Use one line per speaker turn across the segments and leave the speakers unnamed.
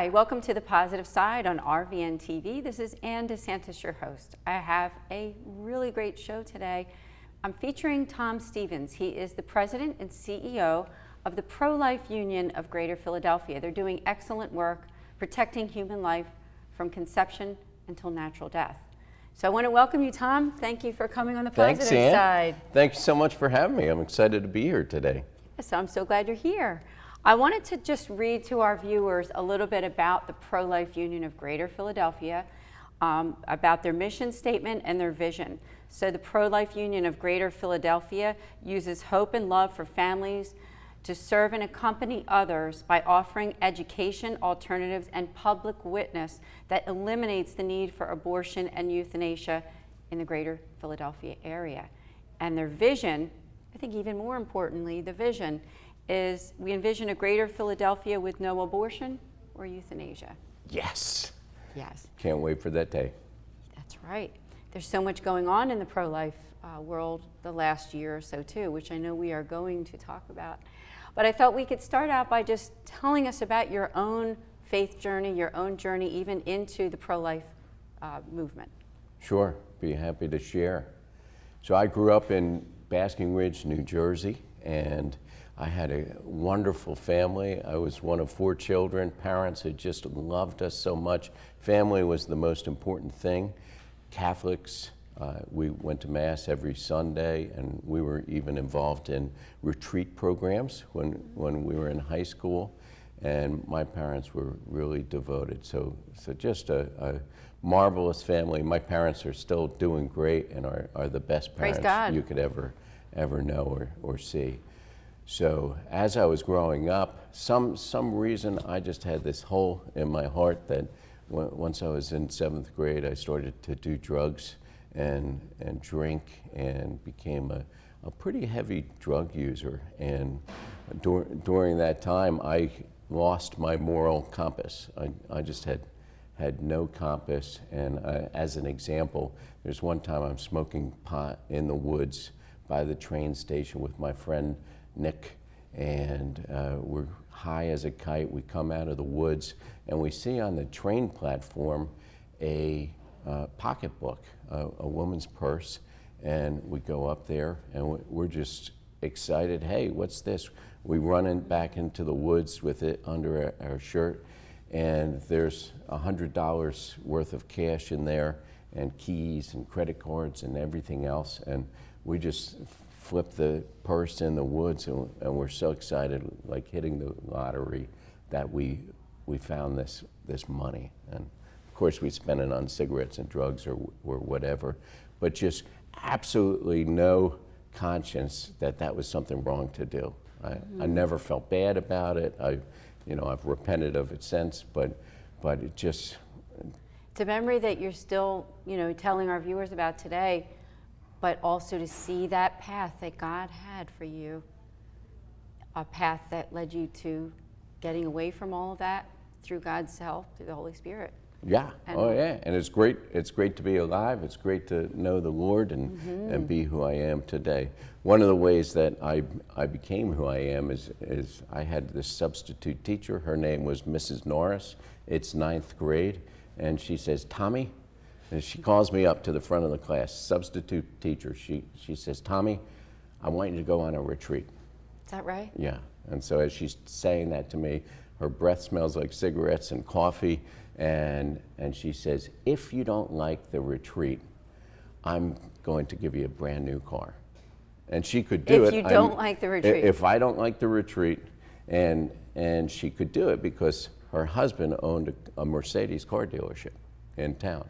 Hi, welcome to The Positive Side on RVNTV. This is Anne DeSantis, your host. I have a really great show today. I'm featuring Tom Stevens. He is the president and CEO of the Pro-Life Union of Greater Philadelphia. They're doing excellent work protecting human life from conception until natural death. So I want to welcome you, Tom. Thank you for coming on The Positive Side.
Thank you so much for having me. I'm excited to be here today.
Yes, I'm so glad you're here. I wanted to just read to our viewers a little bit about the Pro-Life Union of Greater Philadelphia, about their mission statement and their vision. So the Pro-Life Union of Greater Philadelphia uses hope and love for families to serve and accompany others by offering education, alternatives, and public witness that eliminates the need for abortion and euthanasia in the Greater Philadelphia area. And their vision, I think even more importantly, the vision is we envision a Greater Philadelphia with no abortion or euthanasia.
Yes.
Yes.
Can't wait for that day.
That's right. There's so much going on in the pro-life world the last year or so too, which I know we are going to talk about. But I thought we could start out by just telling us about your own faith journey, your own journey even into the pro-life movement.
Sure, be happy to share. So I grew up in Basking Ridge, New Jersey, and I had a wonderful family. I was one of 4 children. Parents had just loved us so much. Family was the most important thing. Catholics, we went to Mass every Sunday, and we were even involved in retreat programs when we were in high school. And my parents were really devoted. So just a marvelous family. My parents are still doing great and are the best parents you could ever know or see. So as I was growing up, some reason I just had this hole in my heart that once I was in 7th grade, I started to do drugs and drink and became a pretty heavy drug user. And during that time, I lost my moral compass. I just had no compass. And as an example, there's one time I'm smoking pot in the woods by the train station with my friend Nick, and we're high as a kite. We come out of the woods and we see on the train platform a pocketbook, a woman's purse, and we go up there and we're just excited. Hey, what's this? We run back into the woods with it under our shirt, and there's $100 worth of cash in there and keys and credit cards and everything else, and we just flip the purse in the woods, and we're so excited, like hitting the lottery, that we found this money. And of course we spent it on cigarettes and drugs or whatever, but just absolutely no conscience that was something wrong to do. I never felt bad about it. I've repented of it since, but it just...
It's a memory that you're still, telling our viewers about today, but also to see that path that God had for you, a path that led you to getting away from all of that through God's help, through the Holy Spirit.
Yeah, and it's great. It's great to be alive. It's great to know the Lord and be who I am today. One of the ways that I became who I am is I had this substitute teacher. Her name was Mrs. Norris. It's 9th grade, and she says, "Tommy," and she calls me up to the front of the class, substitute teacher. She says, "Tommy, I want you to go on a retreat."
Is that right?
Yeah. And so as she's saying that to me, her breath smells like cigarettes and coffee, and she says, "If you don't like the retreat, I'm going to give you a brand new car." And she could do it.
If you don't like the retreat.
If I don't like the retreat, and she could do it because her husband owned a Mercedes car dealership in town.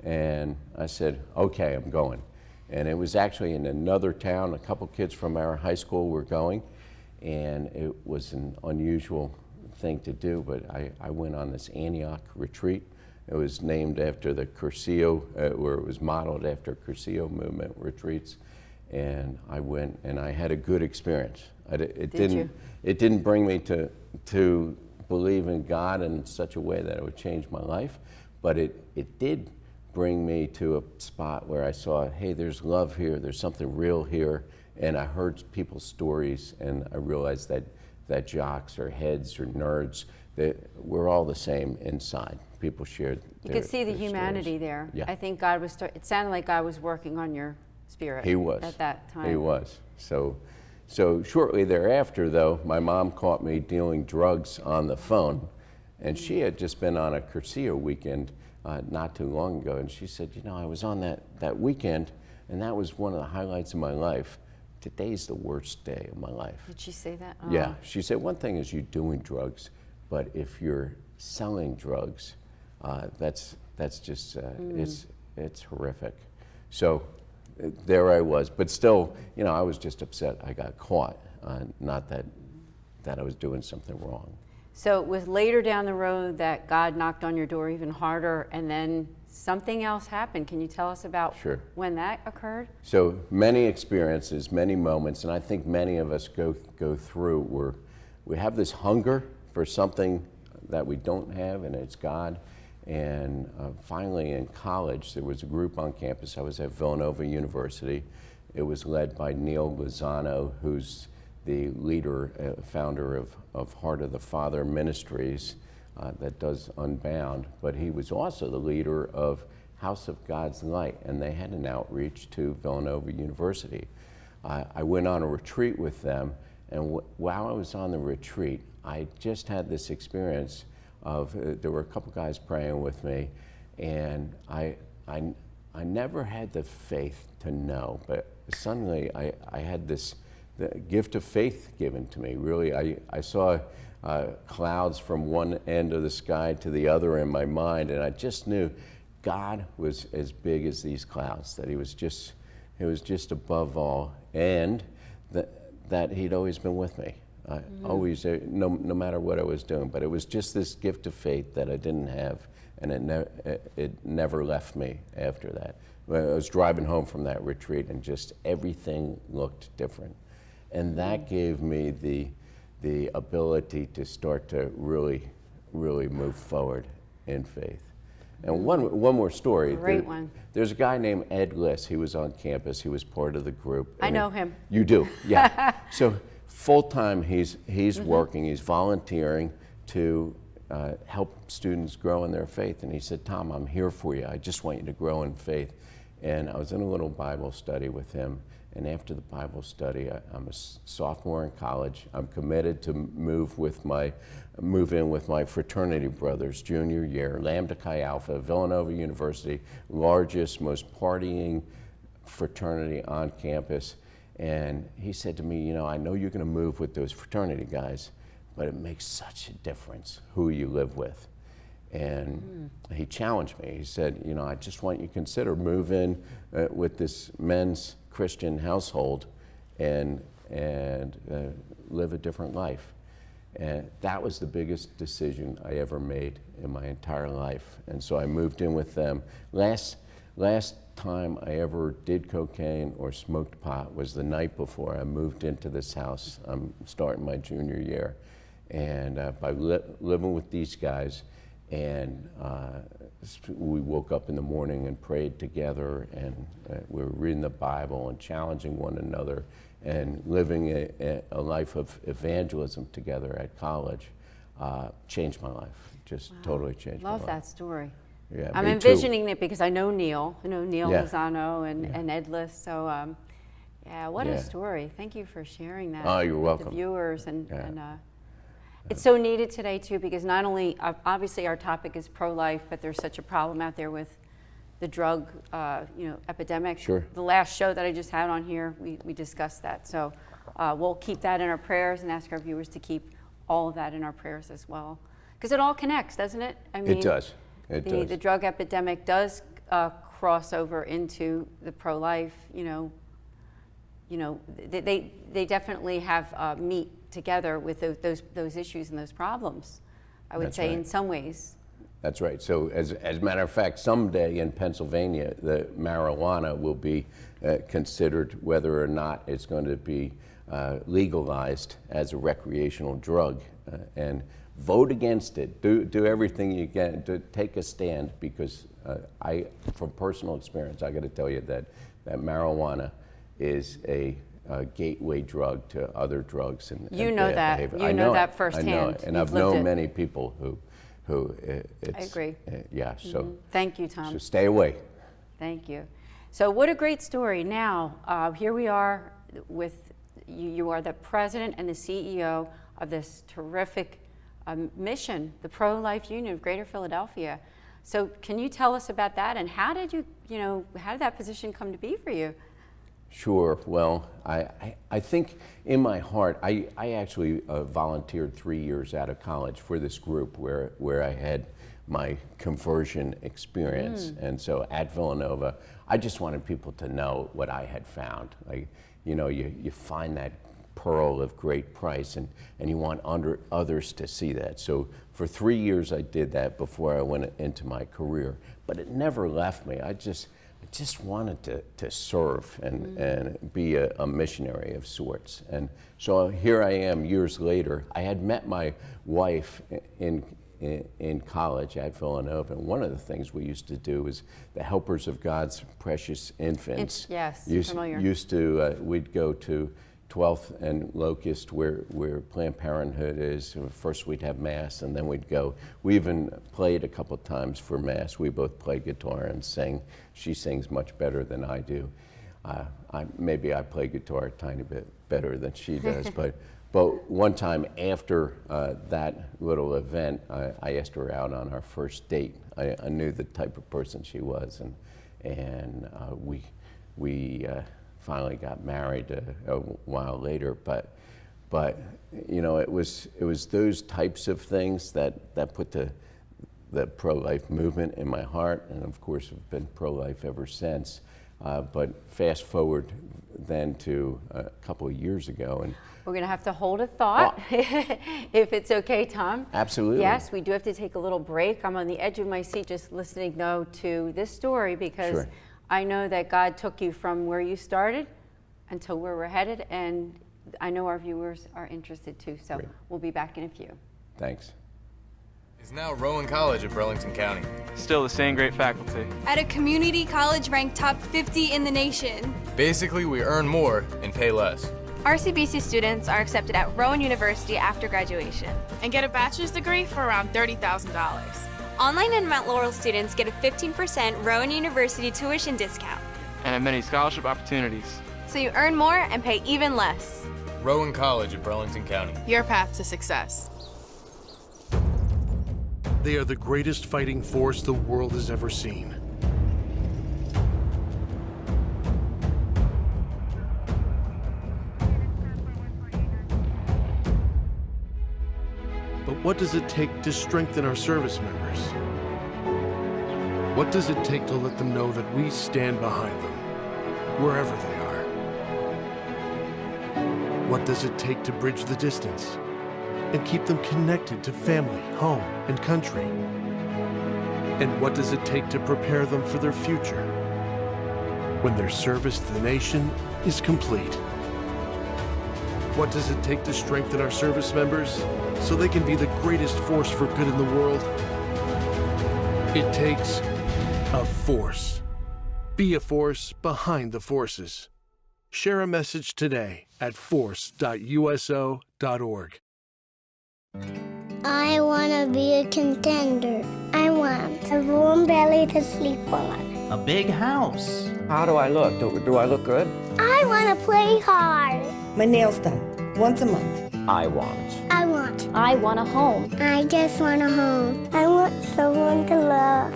And I said, okay, I'm going. And it was actually in another town. A couple kids from our high school were going, and it was an unusual thing to do, but I went on this Antioch retreat. It was named after the Curcio, or it was modeled after Curcio movement retreats. And I went, and I had a good experience. It didn't bring me to believe in God in such a way that it would change my life, but it did bring me to a spot where I saw, hey, there's love here, there's something real here, and I heard people's stories, and I realized that jocks or heads or nerds we're all the same inside. People shared.
You could see the humanity there.
Yeah.
I think God was. It sounded like God was working on your spirit.
He was
at that time.
He was. So shortly thereafter, though, my mom caught me dealing drugs on the phone, and she had just been on a Cursillo weekend not too long ago, and she said, I was on that weekend, and that was one of the highlights of my life. Today's the worst day of my life.
Did she say that? Oh.
Yeah, she said one thing is you doing drugs, but if you're selling drugs, that's just it's horrific. So there I was, but still, I was just upset I got caught, not that I was doing something wrong.
So it was later down the road that God knocked on your door even harder, and then something else happened. Can you tell us about when that occurred?
So many experiences, many moments, and I think many of us go through where we have this hunger for something that we don't have, and it's God. And finally in college, there was a group on campus. I was at Villanova University. It was led by Neil Lozano, who's the leader, founder of Heart of the Father Ministries that does Unbound, but he was also the leader of House of God's Light, and they had an outreach to Villanova University. I went on a retreat with them, and while I was on the retreat, I just had this experience of, there were a couple guys praying with me, and I never had the faith to know, but suddenly I had the gift of faith given to me. Really, I saw clouds from one end of the sky to the other in my mind, and I just knew God was as big as these clouds, that he was just above all, and that he'd always been with me. Always, no matter what I was doing, but it was just this gift of faith that I didn't have, and it never left me after that. I was driving home from that retreat, and just everything looked different. And that gave me the ability to start to really move forward in faith. And one more story.
Great one.
There's a guy named Ed Liss. He was on campus. He was part of the group.
I know him.
You do, yeah. So full-time, he's working. He's volunteering to help students grow in their faith. And he said, Tom, I'm here for you. I just want you to grow in faith. And I was in a little Bible study with him. And after the Bible study, I'm a sophomore in college. I'm committed to move in with my fraternity brothers junior year, Lambda Chi Alpha, Villanova University, largest, most partying fraternity on campus. And he said to me, I know you're going to move with those fraternity guys, but it makes such a difference who you live with. And he challenged me. He said, I just want you to consider moving with this men's Christian household and live a different life. And that was the biggest decision I ever made in my entire life. And so I moved in with them. Last time I ever did cocaine or smoked pot was the night before I moved into this house. I'm starting my junior year. And by living with these guys, and we woke up in the morning and prayed together, and we were reading the Bible and challenging one another and living a life of evangelism together at college. Changed my life, just totally changed my life.
Love that story.
Yeah,
I'm envisioning it because I know Neil. I know Neil Lozano and Ed Liss. So, what a story. Thank you for sharing that.
Oh, you're
with
welcome.
the viewers. It's so needed today, too, because not only, obviously our topic is pro-life, but there's such a problem out there with the drug epidemic.
Sure.
The last show that I just had on here, we discussed that. So we'll keep that in our prayers and ask our viewers to keep all of that in our prayers as well. Because it all connects, doesn't it? I mean,
it does. It does.
The drug epidemic does cross over into the pro-life. They definitely have meet together with those issues and those problems. I would say in some ways.
That's right. So as a matter of fact, someday in Pennsylvania, the marijuana will be considered whether or not it's going to be legalized as a recreational drug, and vote against it. Do everything you can to take a stand, because from personal experience, I got to tell you that marijuana is a a gateway drug to other drugs and
You
and
know
bad
that.
behavior.
You
I
know that
it. I
firsthand.
know it. And
You've
I've
lived
known
it.
many people who it's.
I agree.
Yeah. So
Thank you, Tom.
so stay away.
Thank you. So what a great story. Now, here we are with you. You are the president and the CEO of this terrific mission, the Pro-Life Union of Greater Philadelphia. So can you tell us about that, and how did how did that position come to be for you?
Sure. Well, I think in my heart, I actually volunteered 3 years out of college for this group where I had my conversion experience. And so at Villanova, I just wanted people to know what I had found. Like, you find that pearl of great price, and you want others to see that. So for 3 years I did that before I went into my career, but it never left me. I just wanted to serve and be a missionary of sorts. And so here I am years later. I had met my wife in college at Villanova, and one of the things we used to do is the Helpers of God's Precious Infants.
Yes, familiar.
Used to, we'd go to 12th and Locust where Planned Parenthood is. First we'd have Mass, and then we'd go. We even played a couple times for Mass. We both play guitar and sing. She sings much better than I do. Maybe I play guitar a tiny bit better than she does, but one time after that little event, I asked her out on our first date. I knew the type of person she was, and we finally got married a while later. But it was those types of things that put the pro-life movement in my heart, and of course I've been pro-life ever since. But fast forward then to a couple of years ago, and
We're going to have to hold a thought, if it's okay, Tom.
Absolutely.
Yes, we do have to take a little break. I'm on the edge of my seat just listening, though, to this story, because
Sure.
I know that God took you from where you started until where we're headed, and I know our viewers are interested too. So
Great.
We'll be back in a few.
Thanks.
Is now Rowan College of Burlington County.
Still the same great faculty.
At a community college ranked top 50 in the nation.
Basically, we earn more and pay less.
RCBC students are accepted at Rowan University after graduation.
And get a bachelor's degree for around $30,000.
Online and Mount Laurel students get a 15% Rowan University tuition discount.
And have many scholarship opportunities.
So you earn more and pay even less.
Rowan College of Burlington County.
Your path to success.
They are the greatest fighting force the world has ever seen. But what does it take to strengthen our service members? What does it take to let them know that we stand behind them, wherever they are? What does it take to bridge the distance and keep them connected to family, home, and country? And what does it take to prepare them for their future when their service to the nation is complete? What does it take to strengthen our service members so they can be the greatest force for good in the world? It takes a force. Be a force behind the forces. Share a message today at force.uso.org.
I want to be a contender. I want a warm belly to sleep on.
A big house.
How do I look? Do I look good?
I want to play hard.
My nails done once a month.
I want.
I want.
I want a home.
I just want a home. I want someone to love.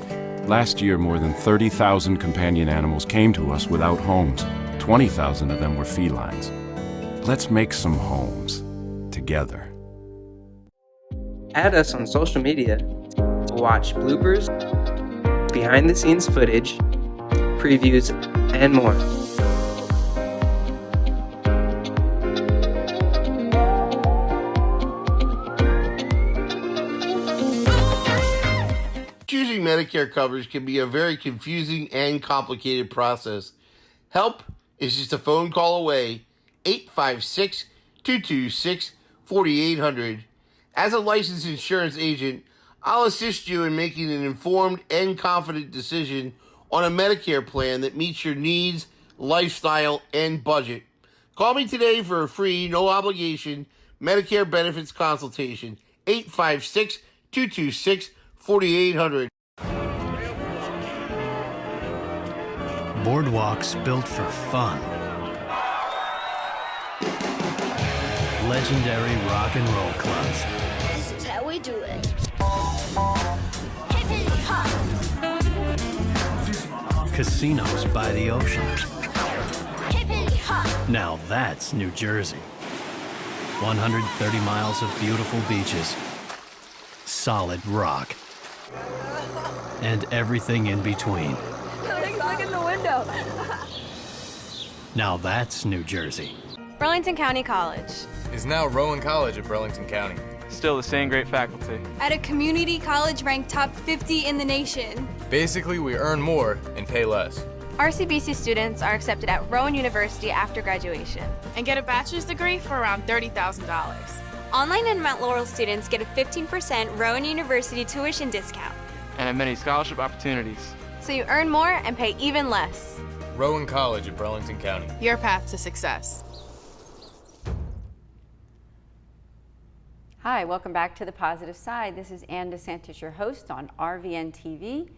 Last year, more than 30,000 companion animals came to us without homes. 20,000 of them were felines. Let's make some homes together.
Add us on social media to watch bloopers, behind-the-scenes footage, previews, and more.
Choosing Medicare coverage can be a very confusing and complicated process. Help is just a phone call away, 856-226-4800. As a licensed insurance agent, I'll assist you in making an informed and confident decision on a Medicare plan that meets your needs, lifestyle, and budget. Call me today for a free, no obligation Medicare benefits consultation. 856-226-4800.
Boardwalks built for fun. Legendary rock and roll clubs.
This is how we do it.
Casinos by the ocean. Now that's New Jersey. 130 miles of beautiful beaches. Solid rock. And everything in between.
Look in the window.
Now that's New Jersey.
Burlington County College.
Is now Rowan College at Burlington County.
Still the same great faculty.
At a community college ranked top 50 in the nation.
Basically, we earn more and pay less.
RCBC students are accepted at Rowan University after graduation.
And get a bachelor's degree for around $30,000.
Online and Mount Laurel students get a 15% Rowan University tuition discount.
And have many scholarship opportunities.
So you earn more and pay even less.
Rowan College at Burlington County.
Your path to success.
Hi, welcome back to The Positive Side. This is Anne DeSantis, your host on RVNTV,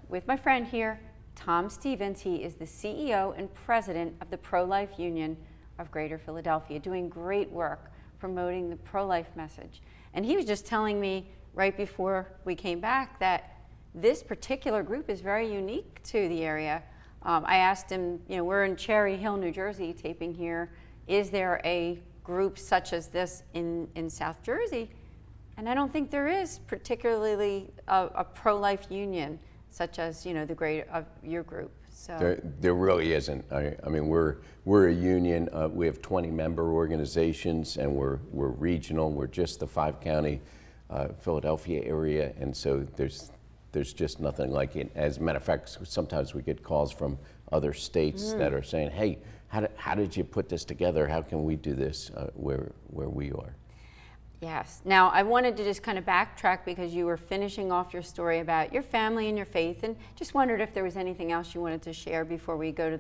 with my friend here, Tom Stevens. He is the CEO and president of the Pro-Life Union of Greater Philadelphia, doing great work promoting the pro-life message. And he was just telling me right before we came back that this particular group is very unique to the area. I asked him, we're in Cherry Hill, New Jersey, taping here. Is there a group such as this in South Jersey? And I don't think there is, particularly a pro-life union such as the great of your group. So
there really isn't. I mean, we're a union. We have 20 member organizations, and we're regional. We're just the 5-county Philadelphia area, and so there's just nothing like it. As a matter of fact, sometimes we get calls from other states that are saying, "Hey, how did you put this together? How can we do this where we are?"
Yes. Now, I wanted to just kind of backtrack because you were finishing off your story about your family and your faith, and just wondered if there was anything else you wanted to share before we go to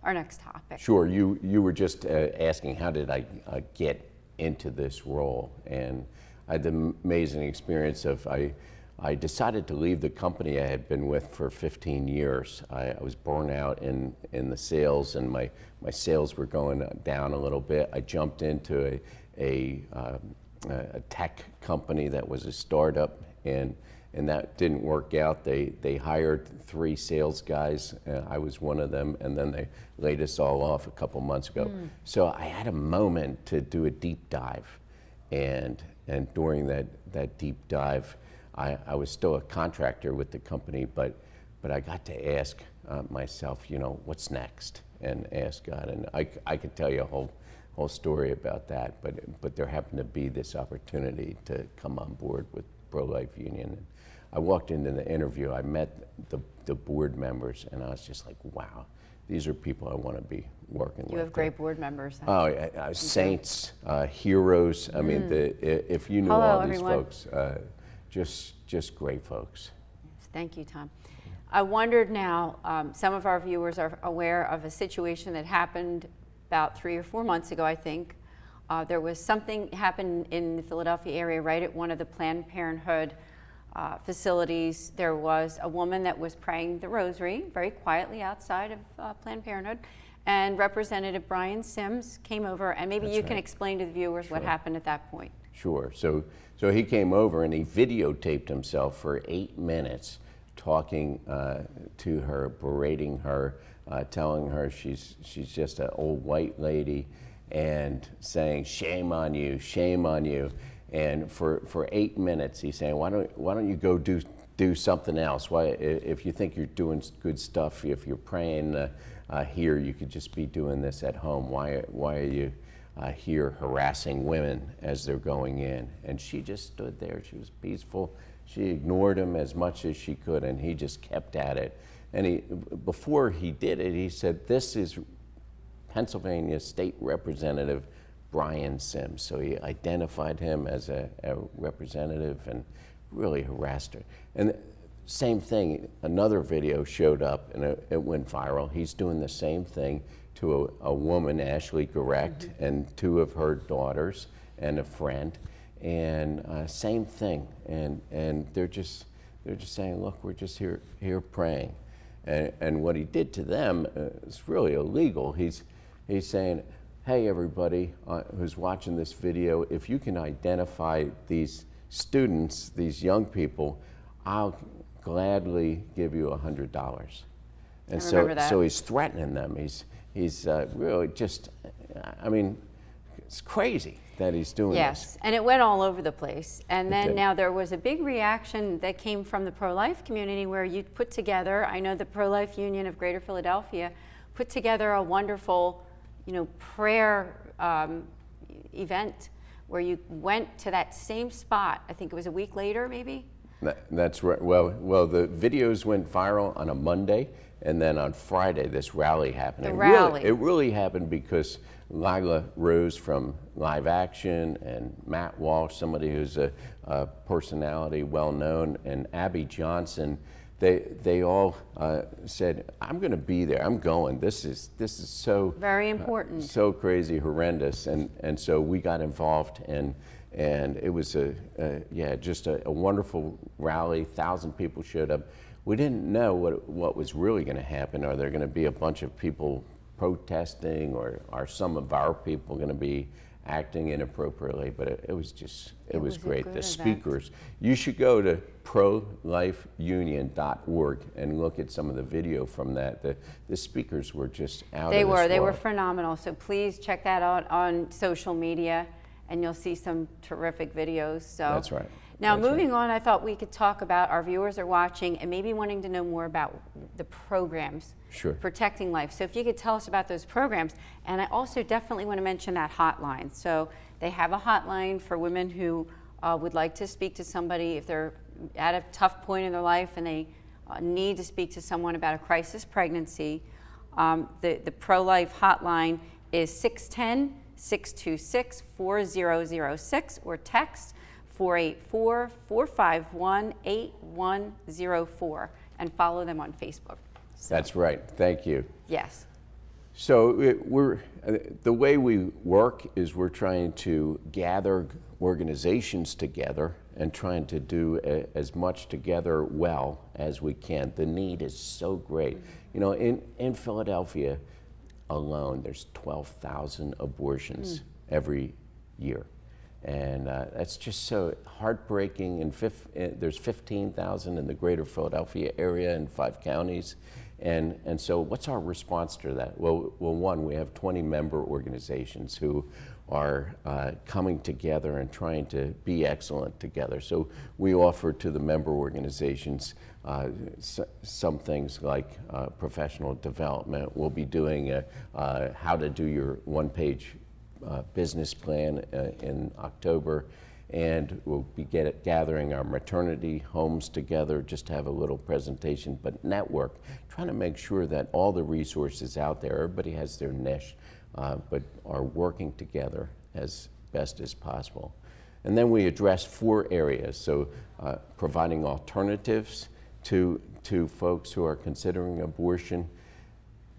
our next topic.
Sure. You were just asking how did I get into this role, and I had the amazing experience of I decided to leave the company I had been with for 15 years. I was burnt out in the sales, and my sales were going down a little bit. I jumped into a tech company that was a startup, and that didn't work out. They hired 3 sales guys. I was one of them, and then they laid us all off a couple months ago. So I had a moment to do a deep dive, and during that deep dive, I was still a contractor with the company, but I got to ask myself, what's next, and ask God. And I could tell you a whole story about that, but there happened to be this opportunity to come on board with Pro-Life Union. And I walked into the interview, I met the board members, and I was just like, wow, these are people I want to be working with.
You have great board members.
Oh, saints, heroes. I mean, if you knew all these folks, just great folks.
Yes, thank you, Tom. I wondered now, some of our viewers are aware of a situation that happened about 3 or 4 months ago, I think. There was something happened in the Philadelphia area, right at one of the Planned Parenthood facilities. There was a woman that was praying the rosary very quietly outside of Planned Parenthood, and Representative Brian Sims came over, and maybe you can explain to the viewers what happened at that point.
Sure. So he came over and he videotaped himself for 8 minutes talking to her, berating her, telling her she's just an old white lady, and saying, shame on you, shame on you. And for 8 minutes he's saying, why don't you go do something else? Why, if you think you're doing good stuff, if you're praying here, you could just be doing this at home. Why are you here harassing women as they're going in? And she just stood there. She was peaceful. She ignored him as much as she could, and he just kept at it. And before he did it, he said, this is Pennsylvania State Representative Brian Sims. So he identified him as a representative and really harassed her. And same thing, another video showed up and it went viral. He's doing the same thing to a woman, Ashley Garect, and 2 of her daughters and a friend, and same thing. And they're just saying, look, we're just here praying. And what he did to them is really illegal. He's saying, hey, everybody who's watching this video, if you can identify these students, these young people, I'll gladly give you $100. And so he's threatening them. He's really just, I mean, it's crazy that he's doing this.
Yes, and it went all over the place. And then
did.
now there was a big reaction that came from the pro-life community where you put together, I know the Pro-Life Union of Greater Philadelphia put together a wonderful, prayer event where you went to that same spot. I think it was a week later, maybe?
That's right. Well, the videos went viral on a Monday, and then on Friday, this rally happened.
The rally.
It really happened because Lila Rose from Live Action and Matt Walsh, somebody who's a personality well known, and Abby Johnson, they all said, I'm going to be there. I'm going. This is so
very important,
so crazy, horrendous, and so we got involved, and it was just a wonderful rally. 1,000 people showed up. We didn't know what was really going to happen. Are there going to be a bunch of people protesting, or are some of our people going to be acting inappropriately? But it was great. The speakers, you should go to prolifeunion.org and look at some of the video from that. The speakers were just out of this world.
They were phenomenal. So please check that out on social media, and you'll see some terrific videos. So
that's right.
Now, moving on, I thought we could talk about, our viewers are watching and maybe wanting to know more about the programs protecting life. So if you could tell us about those programs. And I also definitely want to mention that hotline. So they have a hotline for women who would like to speak to somebody if they're at a tough point in their life and they need to speak to someone about a crisis pregnancy. The pro-life hotline is 610-626-4006 or text 484-451-8104, and follow them on Facebook. So.
That's right. Thank you.
Yes.
So the way we work is we're trying to gather organizations together and trying to do as much together well as we can. The need is so great. In Philadelphia alone, there's 12,000 abortions every year. And that's just so heartbreaking. And there's 15,000 in the greater Philadelphia area in 5 counties. And so what's our response to that? Well, one, we have 20 member organizations who are coming together and trying to be excellent together. So we offer to the member organizations some things like professional development. We'll be doing how to do your one-page business plan in October, and we'll be gathering our maternity homes together just to have a little presentation, but network, trying to make sure that all the resources out there, everybody has their niche, but are working together as best as possible. And then we address 4 areas, so providing alternatives to folks who are considering abortion,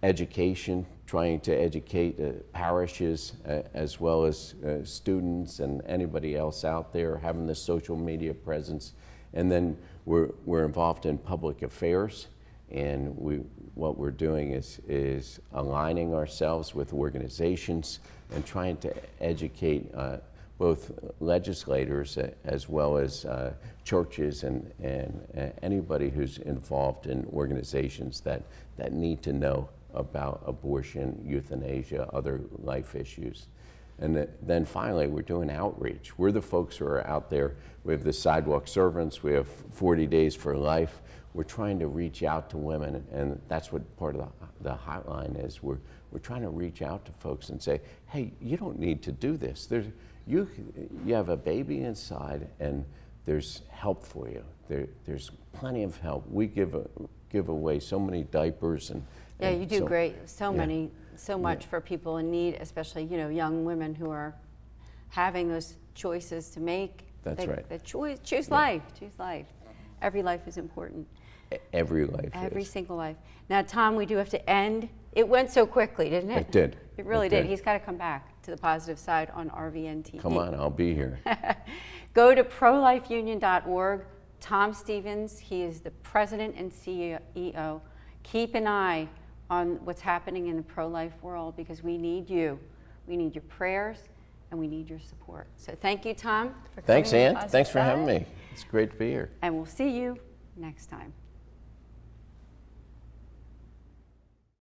education, trying to educate parishes as well as students and anybody else out there, having the social media presence. And then we're involved in public affairs, and what we're doing is aligning ourselves with organizations and trying to educate both legislators as well as churches and anybody who's involved in organizations that need to know about abortion, euthanasia, other life issues. And then finally, we're doing outreach. We're the folks who are out there. We have the sidewalk servants. We have 40 Days for Life. We're trying to reach out to women, and that's what part of the hotline is. We're trying to reach out to folks and say, hey, you don't need to do this. You have a baby inside, and there's help for you. There's plenty of help. We give away so many diapers and
you do great. So much for people in need, especially young women who are having those choices to make.
That's right.
Choose life. Every life is important.
Every life
Every
is.
single life. Now, Tom, we do have to end. It went so quickly, didn't it?
It did.
It really
It
did.
did.
He's got to come back to the positive side on RVNTV.
Come on, I'll be here.
Go to prolifeunion.org. Tom Stevens, he is the president and CEO. Keep an eye on what's happening in the pro-life world because we need you. We need your prayers and we need your support. So thank you, Tom, for coming.
Thanks,
to the
Ann.
positive
Thanks for having
side.
me. It's great to be here.
And we'll see you next time.